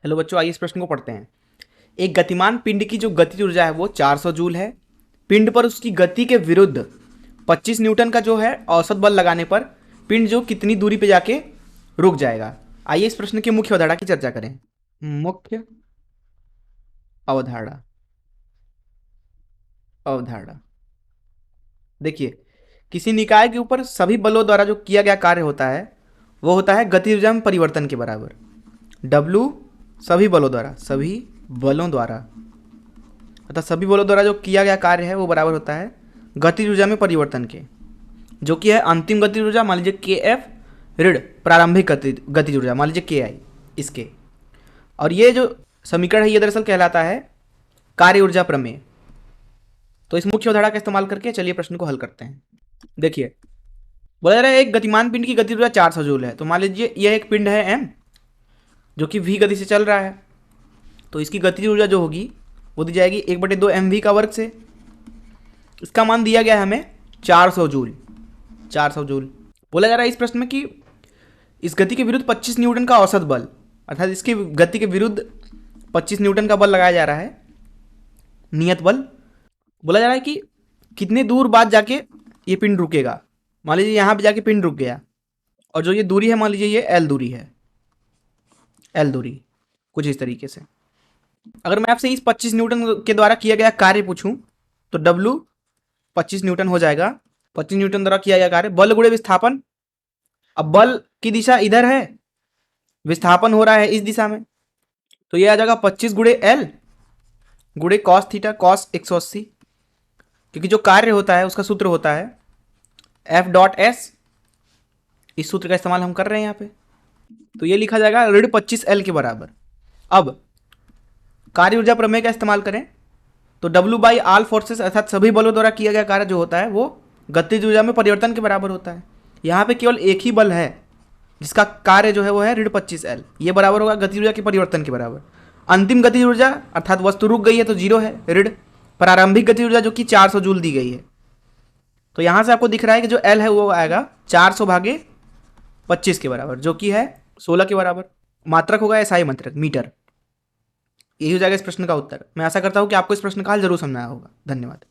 Hello बच्चों, आइए इस प्रश्न को पढ़ते हैं। एक गतिमान पिंड की जो गतिज ऊर्जा है वो 400 जूल है। पिंड पर उसकी गति के विरुद्ध 25 न्यूटन का जो है औसत बल लगाने पर पिंड जो कितनी दूरी पे जाके रुक जाएगा। आइए इस प्रश्न की मुख्य अवधारणा की चर्चा करें। मुख्य अवधारणा अवधारणा देखिए, किसी निकाय के ऊपर सभी बलों द्वारा जो किया गया कार्य होता है वो होता है गति ऊर्जा में परिवर्तन के बराबर। W सभी बलों द्वारा अर्थात सभी बलों द्वारा जो किया गया कार्य है वो बराबर होता है गतिज ऊर्जा में परिवर्तन के, जो कि है अंतिम गतिज ऊर्जा मान लीजिए KF ऋण प्रारंभिक गतिज ऊर्जा मान लीजिए KI इसके। और ये जो समीकरण है ये दरअसल कहलाता है कार्य ऊर्जा प्रमेय। तो इस मुख्य अवधारणा का इस्तेमाल करके चलिए प्रश्न को हल करते हैं। देखिए, बोला जा रहा है एक गतिमान पिंड की गतिज ऊर्जा 400 जूल है। तो मान लीजिए यह एक पिंड है M जो कि V गति से चल रहा है, तो इसकी गतिज ऊर्जा जो होगी वो दी जाएगी 1/2 mv का वर्ग से। इसका मान दिया गया है हमें 400 जूल। बोला जा रहा है इस प्रश्न में कि इस गति के विरुद्ध 25 न्यूटन का औसत बल, अर्थात इसकी गति के विरुद्ध 25 न्यूटन का बल लगाया जा रहा है, नियत बल। बोला जा रहा है कि कितने दूर बाद जाके ये पिंड रुकेगा। मान लीजिए यहाँ पे जाके पिंड रुक गया और जो ये दूरी है मान लीजिए ये L दूरी है, L दूरी कुछ इस तरीके से। अगर मैं आपसे इस 25 न्यूटन के द्वारा किया गया कार्य पूछूं तो W 25 न्यूटन हो जाएगा। 25 न्यूटन द्वारा किया गया कार्य बल गुणे विस्थापन। अब बल की दिशा इधर है, विस्थापन हो रहा है इस दिशा में, तो ये आ जाएगा 25 गुणे L गुणे कॉस थीटा कॉस 180, क्योंकि जो कार्य होता है उसका सूत्र होता है F.S। इस सूत्र का इस्तेमाल हम कर रहे हैं यहाँ पे, तो ये लिखा जाएगा ऋण 25L के बराबर। अब कार्य ऊर्जा प्रमेय का इस्तेमाल करें तो W बाई आल फोर्सेस अर्थात सभी बलों द्वारा किया गया कार्य जो होता है वो गतिज ऊर्जा में परिवर्तन के बराबर होता है। यहाँ पे केवल एक ही बल है जिसका कार्य जो है वो है ऋण 25L, ये बराबर होगा गतिज ऊर्जा के परिवर्तन के बराबर। अंतिम गतिज ऊर्जा अर्थात वस्तु रुक गई है तो 0 है, ऋण प्रारंभिक गतिज ऊर्जा जो कि 400 जूल दी गई है। तो यहाँ से आपको दिख रहा है कि जो L है वो आएगा 400 भागे 25 के बराबर, जो कि है 16 के बराबर। मात्रक होगा SI मात्रक मीटर। यही हो जाएगा इस प्रश्न का उत्तर। मैं आशा करता हूं कि आपको इस प्रश्न का हल जरूर समझ आया होगा। धन्यवाद।